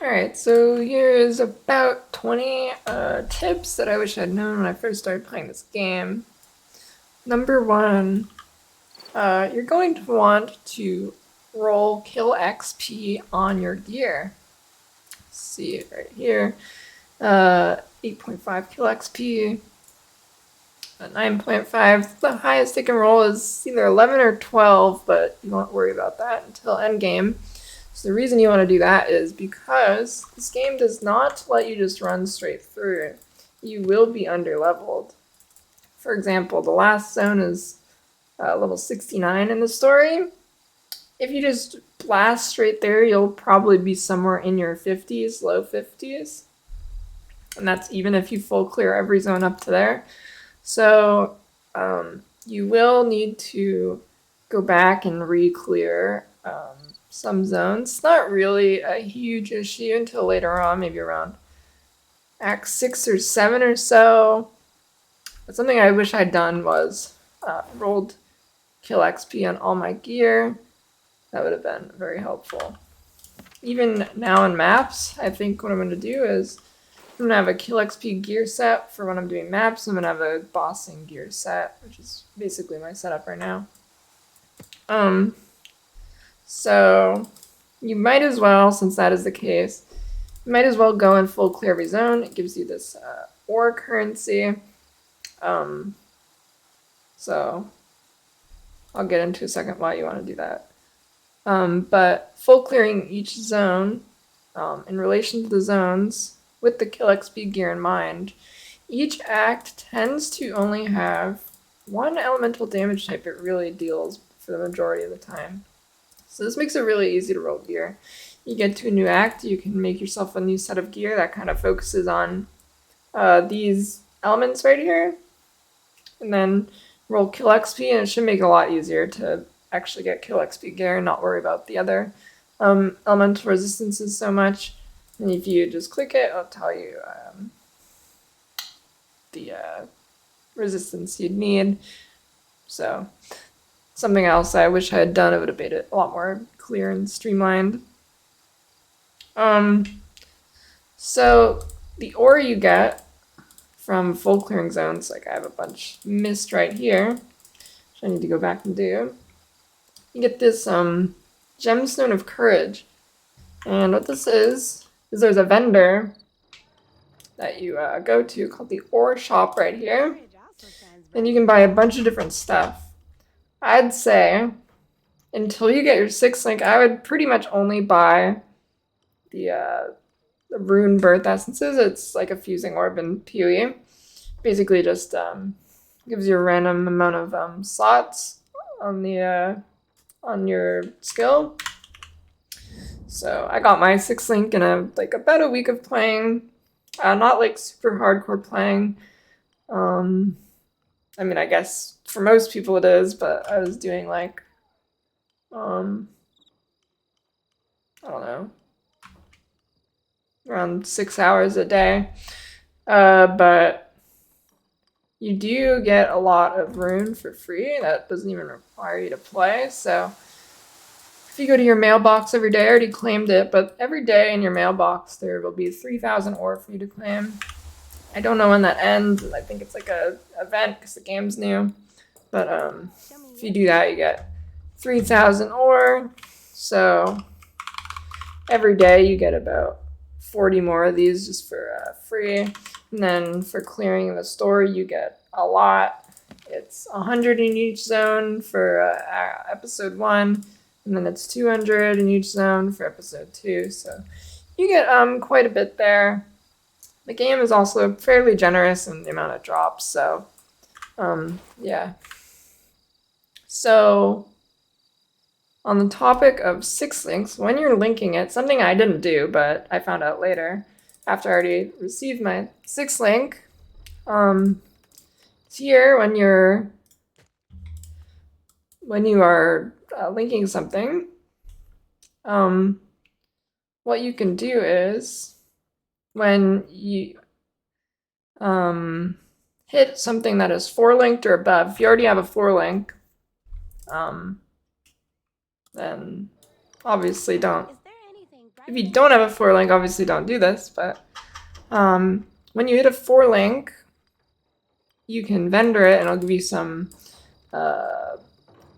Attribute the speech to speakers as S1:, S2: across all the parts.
S1: Alright, so here's about 20 tips that I wish I'd known when I first started playing this game. Number one, you're going to want to roll kill XP on your gear. See it right here. 8.5 kill XP, 9.5. The highest it can roll is either 11 or 12, but you won't worry about that until endgame. So the reason you want to do that is because this game does not let you just run straight through. You will be underleveled. For example, the last zone is level 69 in the story. If you just blast straight there, you'll probably be somewhere in your 50s, low 50s. And that's even if you full clear every zone up to there. So you will need to go back and re-clear some zones. It's not really a huge issue until later on, maybe around Act 6 or 7 or so. But something I wish I'd done was rolled kill XP on all my gear. That would have been very helpful. Even now in maps, I think what I'm going to do is I'm going to have a kill XP gear set for when I'm doing maps. I'm going to have a bossing gear set, which is basically my setup right now. So you might as well, since that is the case, you might as well go in full clear every zone. It gives you this ore currency. So I'll get into a second why you want to do that. But full clearing each zone in relation to the zones with the kill XP gear in mind, each act tends to only have one elemental damage type it really deals for the majority of the time. So this makes it really easy to roll gear. You get to a new act, you can make yourself a new set of gear that kind of focuses on these elements right here, and then roll kill XP, and it should make it a lot easier to actually get kill XP gear and not worry about the other elemental resistances so much. And if you just click it, it'll tell you the resistance you'd need. So something else I wish I had done, it would have made it a lot more clear and streamlined. So the ore you get from full clearing zones, like I have a bunch missed right here, which I need to go back and do. You get this gemstone of courage. And what this is there's a vendor that you go to called the ore shop right here. And you can buy a bunch of different stuff. I'd say until you get your 6th link, I would pretty much only buy the Rune birth essences. It's like a fusing orb in PoE. Basically just gives you a random amount of slots on the on your skill. So I got my 6th link in about a week of playing. Not like super hardcore playing. I mean, I guess for most people it is, but I was doing like, I don't know, around 6 hours a day. But you do get a lot of Rune for free. That doesn't even require you to play. So if you go to your mailbox every day, I already claimed it, but every day in your mailbox there will be 3,000 ore for you to claim. I don't know when that ends. I think it's like a event because the game's new. But if you do that, you get 3,000 ore. So every day you get about 40 more of these just for free. And then for clearing the store, you get a lot. It's 100 in each zone for episode 1. And then it's 200 in each zone for episode 2. So you get quite a bit there. The game is also fairly generous in the amount of drops, so yeah. So on the topic of 6 links, when you're linking it, something I didn't do, but I found out later after I already received my 6th link, it's here when you are linking something. What you can do is when you hit something that is 4 linked or above, if you already have a 4 link, then obviously don't If you don't have a 4 link, obviously don't do this, but when you hit a 4 link, you can vendor it and it'll give you some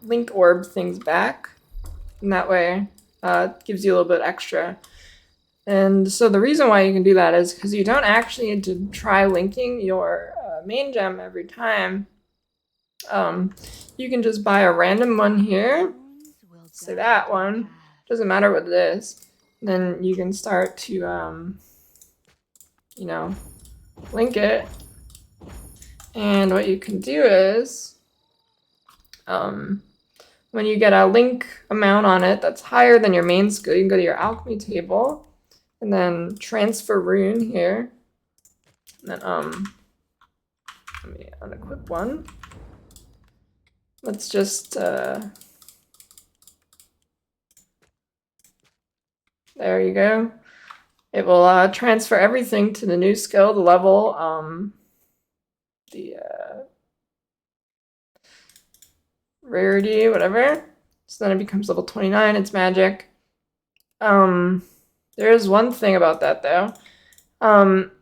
S1: link orb things back. And that way it gives you a little bit extra. And so the reason why you can do that is because you don't actually need to try linking your main gem every time. You can just buy a random one here, say that one, doesn't matter what it is. Then you can start to, you know, link it. And what you can do is, when you get a link amount on it that's higher than your main skill, you can go to your alchemy table and then transfer rune here. And then let me unequip one. Let's just there you go. It will transfer everything to the new skill, the level, the rarity, whatever. So then it becomes level 29, it's magic. There is one thing about that though.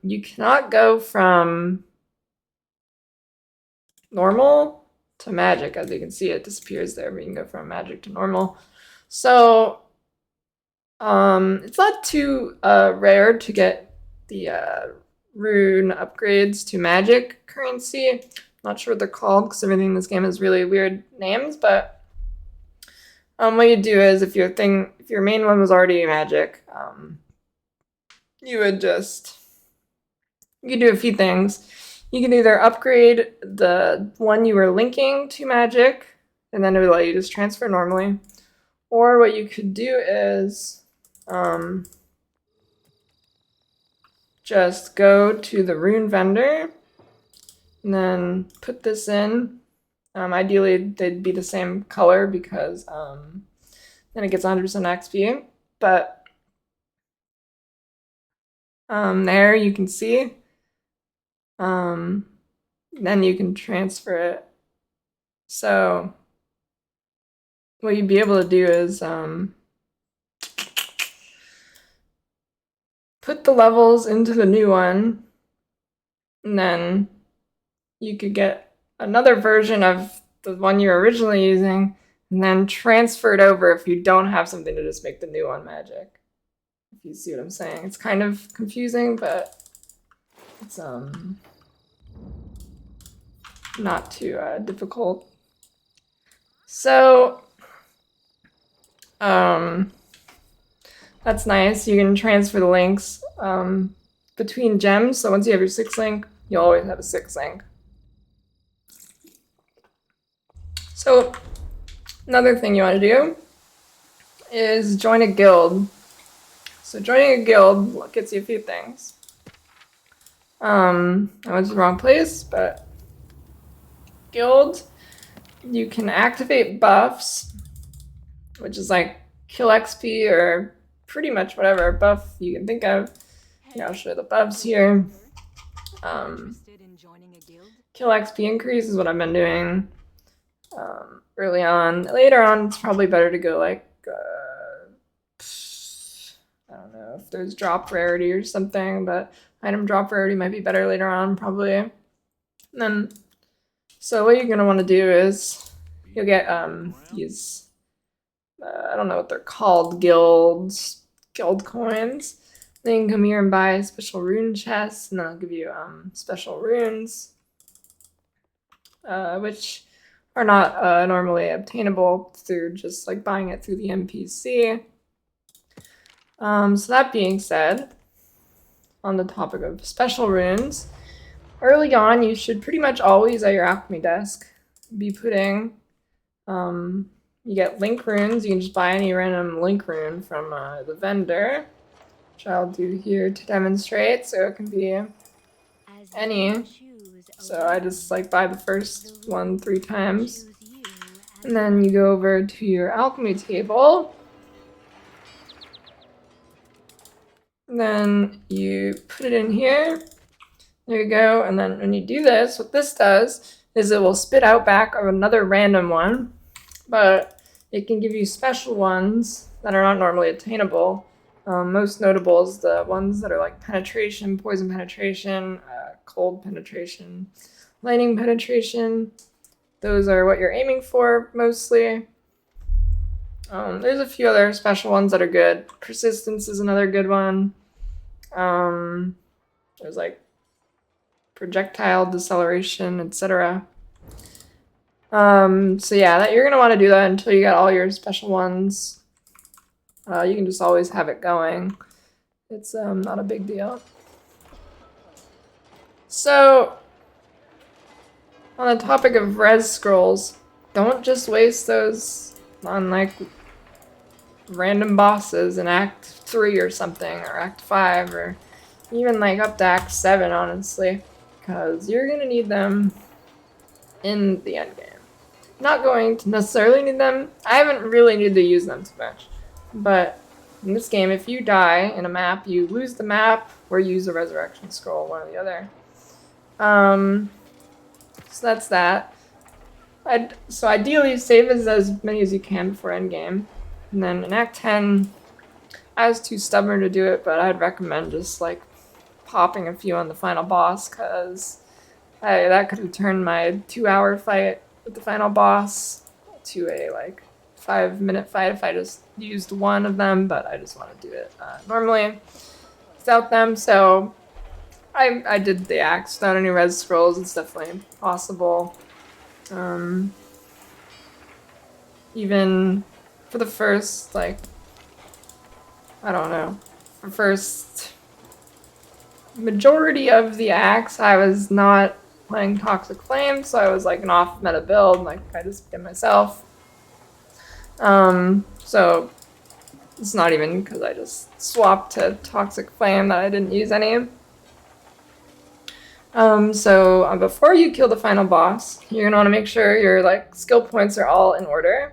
S1: You cannot go from normal to magic. As you can see, it disappears there, but you can go from magic to normal. So it's not too rare to get the rune upgrades to magic currency. Not sure what they're called because everything in this game has really weird names, but what you do is if your main one was already magic, you could do a few things. You can either upgrade the one you were linking to magic, and then it would let you just transfer normally. Or what you could do is just go to the rune vendor and then put this in. Ideally, they'd be the same color because then it gets 100% XP. But there you can see. Then you can transfer it. So what you'd be able to do is put the levels into the new one, and then you could get another version of the one you're originally using, and then transfer it over if you don't have something to just make the new one magic. If you see what I'm saying. It's kind of confusing, but it's not too difficult. So that's nice. You can transfer the links between gems. So once you have your 6 link, you'll always have a 6 link. So another thing you want to do is join a guild. So joining a guild gets you a few things. I went to the wrong place, but guild, you can activate buffs, which is like kill XP or pretty much whatever buff you can think of. Here, I'll show the buffs here. Kill XP increase is what I've been doing early on. Later on, it's probably better to go like, I don't know if there's drop rarity or something, but item drop rarity might be better later on, probably. And then, so what you're going to want to do is you'll get these, I don't know what they're called, guild coins. Then you can come here and buy special rune chests, and they'll give you special runes, which are not normally obtainable through just like buying it through the NPC. So that being said, on the topic of special runes, early on you should pretty much always at your alchemy desk be putting, you get link runes. You can just buy any random link rune from the vendor, which I'll do here to demonstrate. So it can be any. So I just like buy the first one 3 times. And then you go over to your alchemy table. And then you put it in here. There you go. And then when you do this, what this does is it will spit out back another random one, but it can give you special ones that are not normally attainable Most notable is the ones that are like penetration, poison penetration, cold penetration, lightning penetration. Those are what you're aiming for mostly. There's a few other special ones that are good. Persistence is another good one. There's like projectile deceleration, etc. So yeah, that you're gonna want to do that until you got all your special ones. You can just always have it going. It's not a big deal. So, on the topic of res scrolls, don't just waste those on like random bosses in Act 3 or something, or Act 5, or even like up to Act 7, honestly, because you're gonna need them in the endgame. Not going to necessarily need them. I haven't really needed to use them too much, but in this game, if you die in a map, you lose the map or use a resurrection scroll, one or the other. So that's that. So ideally, save as many as you can before endgame. And then in Act 10, I was too stubborn to do it, but I'd recommend just like popping a few on the final boss, because that could have turned my 2-hour fight with the final boss to a like 5-minute fight if I just used one of them, but I just want to do it normally without them. So I did the acts without any res scrolls. It's definitely possible. Even for the first, like, I don't know, for first majority of the acts, I was not playing Toxic Flame, so I was like an off meta build, like I just did myself. So it's not even because I just swapped to Toxic Flame that I didn't use any. So before you kill the final boss, you're gonna want to make sure your like skill points are all in order.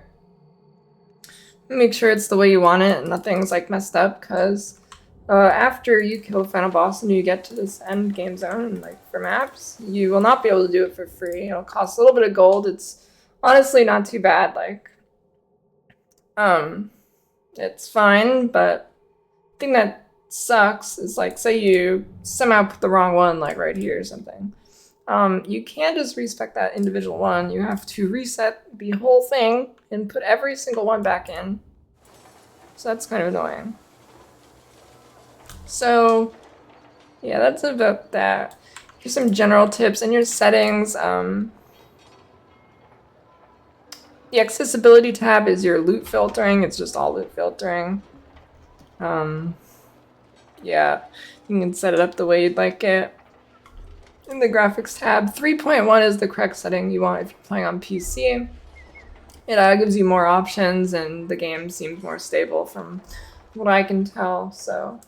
S1: Make sure it's the way you want it and nothing's like messed up, because after you kill the final boss and you get to this end game zone, like for maps, you will not be able to do it for free. It'll cost a little bit of gold. It's honestly not too bad. Like, it's fine, but the thing that sucks is like, say you somehow put the wrong one, like right here or something. You can't just respec that individual one. You have to reset the whole thing and put every single one back in. So that's kind of annoying. So yeah, that's about that. Here's some general tips in your settings. The accessibility tab is your loot filtering. It's just all loot filtering. Yeah, you can set it up the way you'd like it. In the graphics tab, 3.1 is the correct setting you want if you're playing on PC. It gives you more options, and the game seems more stable from what I can tell. So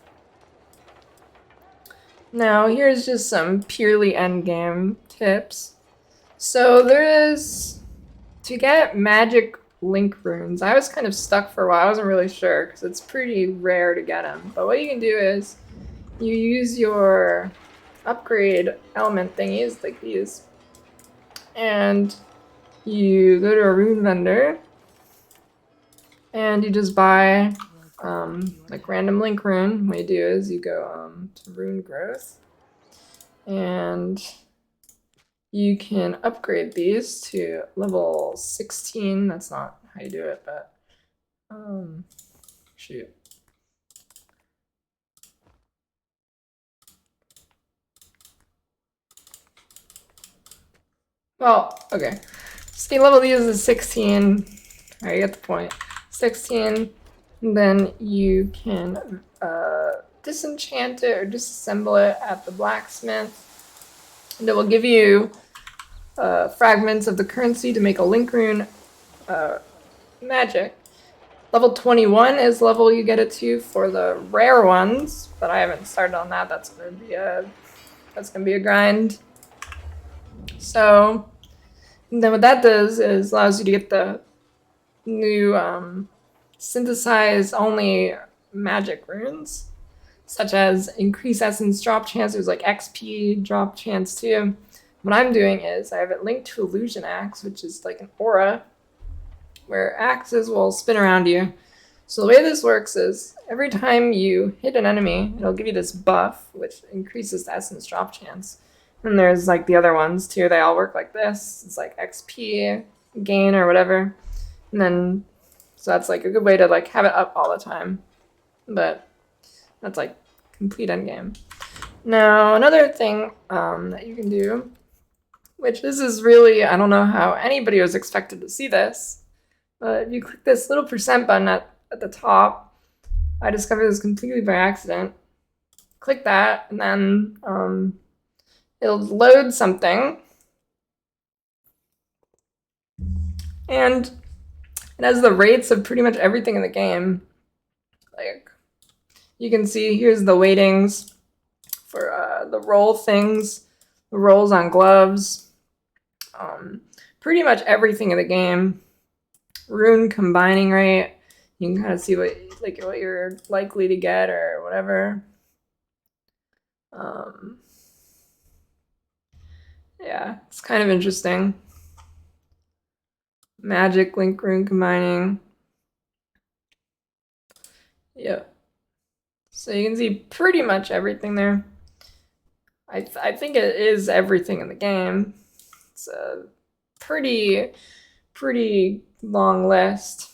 S1: now here's just some purely endgame tips. So there is, to get magic link runes, I was kind of stuck for a while. I wasn't really sure because it's pretty rare to get them. But what you can do is you use your upgrade element thingies like these, and you go to a rune vendor and you just buy like random link rune. What you do is you go to rune growth, and you can upgrade these to level 16. That's not how you do it, but shoot. Well, okay. So you level these is 16. Alright, you get the point. 16. And then you can disenchant it or disassemble it at the blacksmith. And it will give you fragments of the currency to make a link rune magic. Level 21 is level you get it to for the rare ones, but I haven't started on that. That's gonna be a grind. So then what that does is allows you to get the new synthesize only magic runes, such as increase essence drop chance. There's like XP drop chance too. What I'm doing is I have it linked to illusion axe, which is like an aura where axes will spin around you, So the way this works is every time you hit an enemy, it'll give you this buff, which increases the essence drop chance. And there's like the other ones too. They all work like this. It's like XP gain or whatever. And then, so that's like a good way to like have it up all the time. But that's like complete endgame. Now, another thing that you can do, which this is really, I don't know how anybody was expected to see this, but if you click this little percent button at the top, I discovered this completely by accident. Click that, and then it'll load something. And it has the rates of pretty much everything in the game. Like, you can see here's the weightings for the roll things, the rolls on gloves, pretty much everything in the game. Rune combining rate, you can kind of see what you're likely to get or whatever. Yeah, it's kind of interesting. Magic, link, rune combining. Yep. So you can see pretty much everything there. I think it is everything in the game. It's a pretty long list.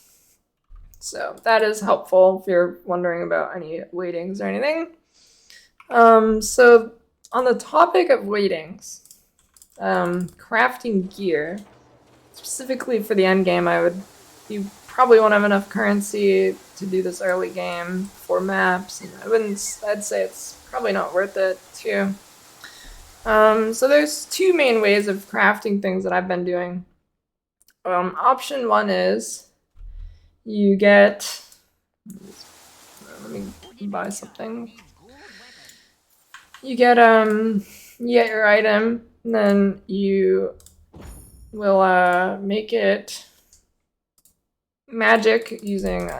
S1: So that is helpful if you're wondering about any weightings or anything. So on the topic of weightings, crafting gear, specifically for the end game, you probably won't have enough currency to do this early game for maps. And I'd say it's probably not worth it too. So there's two main ways of crafting things that I've been doing. Option one is you get, let me buy something. You get your item, and then you will make it magic using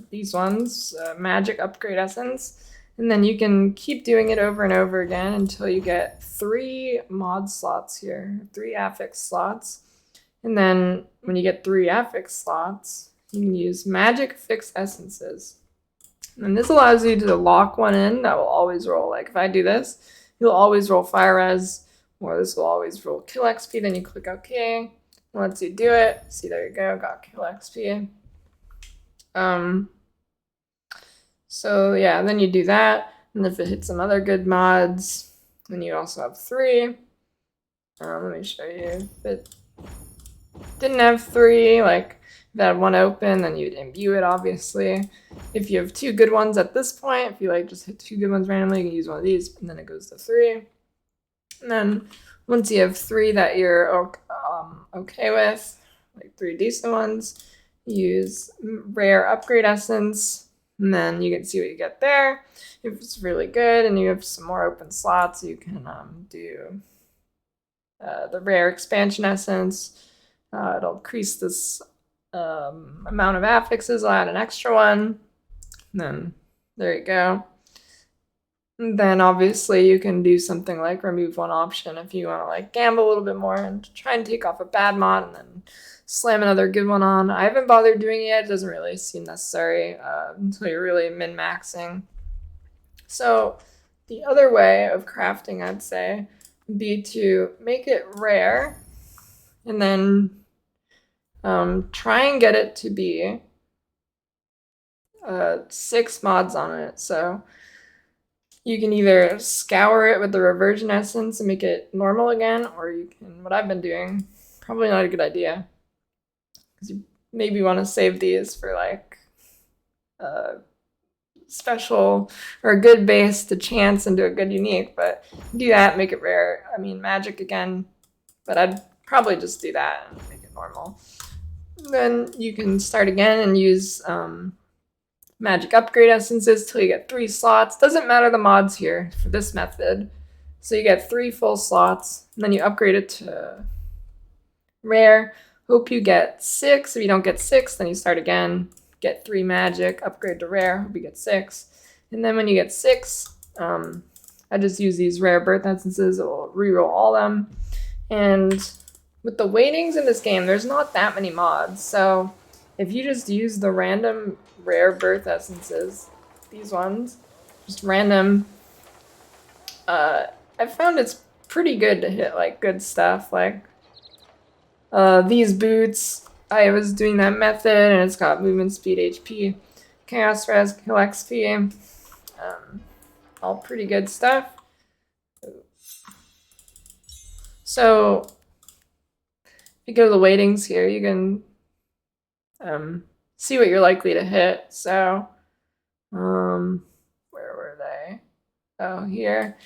S1: these ones, magic upgrade essence. And then you can keep doing it over and over again until you get 3 mod slots here, 3 affix slots. And then when you get 3 affix slots, you can use magic fix essences. And this allows you to lock one in that will always roll. Like if I do this, you'll always roll fire res, or this will always roll kill XP. Then you click OK. Once you do it, see, there you go, got kill XP. So yeah, then you do that, and if it hits some other good mods, then you also have 3. Let me show you. If it didn't have 3, like if it had 1 open, then you'd imbue it, obviously. If you have 2 good ones at this point, if you like just hit 2 good ones randomly, you can use one of these, and then it goes to 3. And then once you have 3 that you're okay with, like 3 decent ones, use rare upgrade essence, and then you can see what you get there. If it's really good and you have some more open slots, you can do the rare expansion essence. It'll increase this amount of affixes. I'll add an extra one. And then there you go. And then obviously you can do something like remove one option if you want to like gamble a little bit more and try and take off a bad mod and then slam another good one on. I haven't bothered doing it yet. It doesn't really seem necessary until you're really min-maxing. So the other way of crafting, I'd say, would be to make it rare and then try and get it to be 6 mods on it. So you can either scour it with the reversion essence and make it normal again, or you can, what I've been doing, probably not a good idea, because you maybe want to save these for like special or a good base to chance and do a good unique, but do that, make it rare. I mean, magic again, but I'd probably just do that and make it normal. Then you can start again and use magic upgrade essences till you get 3 slots. Doesn't matter the mods here for this method. So you get 3 full slots, and then you upgrade it to rare. Hope you get 6. If you don't get 6, then you start again. Get 3 magic, upgrade to rare. Hope you get 6. And then when you get 6, I just use these rare birth essences. It will reroll all them. And with the weightings in this game, there's not that many mods. So if you just use the random rare birth essences, these ones, just random, I found it's pretty good to hit like good stuff. Like these boots, I was doing that method and it's got movement speed, HP, chaos res, kill XP, all pretty good stuff. So if you go to the weightings here, you can see what you're likely to hit. So where were they? Oh, here.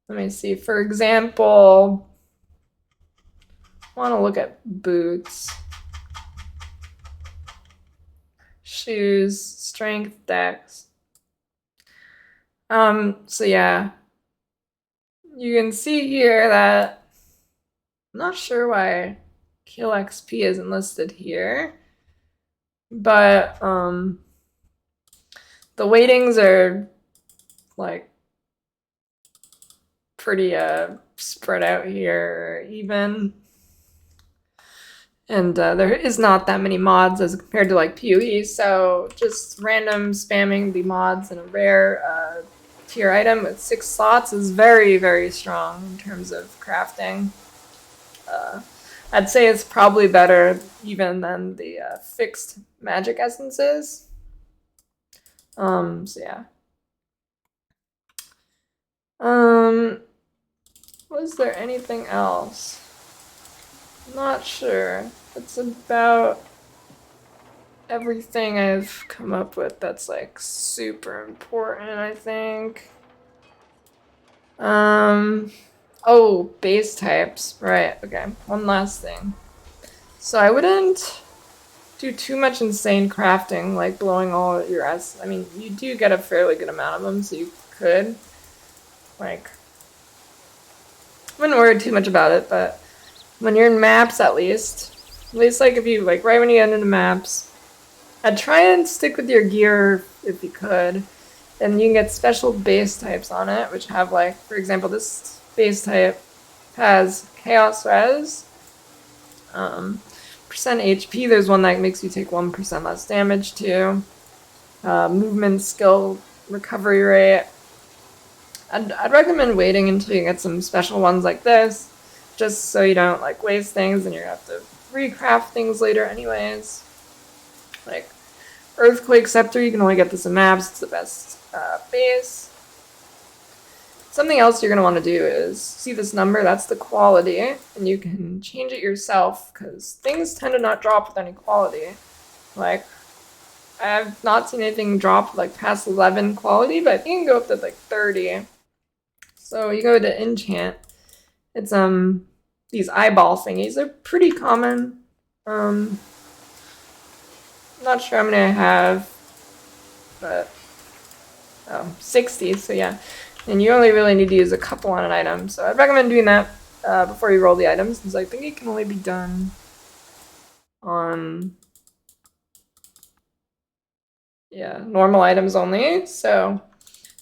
S1: Let me see. For example, I want to look at boots, shoes, strength, dex. So yeah, you can see here that I'm not sure why kill XP isn't listed here, but the weightings are like pretty spread out here even. And there is not that many mods as compared to like PoE, so just random spamming the mods in a rare tier item with 6 slots is very, very strong in terms of crafting. I'd say it's probably better even than the fixed magic essences. So yeah. Was there anything else? Not sure. That's about everything I've come up with that's like super important, I think. Oh, base types. Right, okay. One last thing. So I wouldn't do too much insane crafting, like blowing all your S. I mean, you do get a fairly good amount of them, so you could. Like, wouldn't worry too much about it, but when you're in maps, at least like if you like right when you get into maps, I'd try and stick with your gear if you could, and you can get special base types on it, which have like, for example, this base type has chaos res, percent HP. There's one that makes you take 1% less damage too. Movement, skill, recovery rate. I'd recommend waiting until you get some special ones like this, just so you don't like waste things and you're gonna have to recraft things later anyways. Like Earthquake Scepter, you can only get this in maps, it's the best base. Something else you're gonna want to do is see this number, that's the quality, and you can change it yourself because things tend to not drop with any quality. Like I've not seen anything drop like past 11 quality, but I think you can go up to like 30. So you go to enchant. It's these eyeball thingies. They're pretty common. Not sure how many I have, but 60. So yeah, and you only really need to use a couple on an item. So I'd recommend doing that before you roll the items, since I think it can only be done on normal items only. So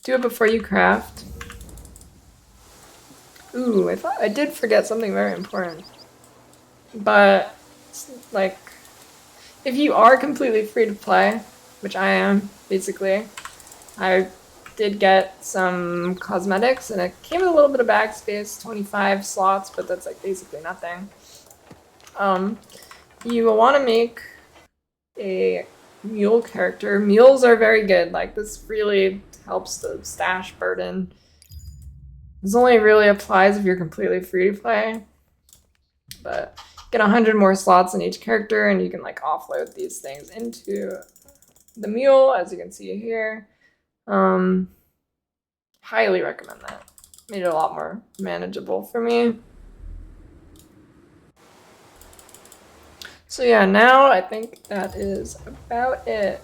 S1: do it before you craft. Ooh, I thought I did forget something very important. But like, if you are completely free to play, which I am, basically, I did get some cosmetics, and it came with a little bit of backspace, 25 slots, but that's like basically nothing. You will want to make a mule character. Mules are very good. Like, this really helps the stash burden. This only really applies if you're completely free to play, but get 100 more slots in each character, and you can like offload these things into the mule, as you can see here. Highly recommend that. Made it a lot more manageable for me. So yeah, now I think that is about it.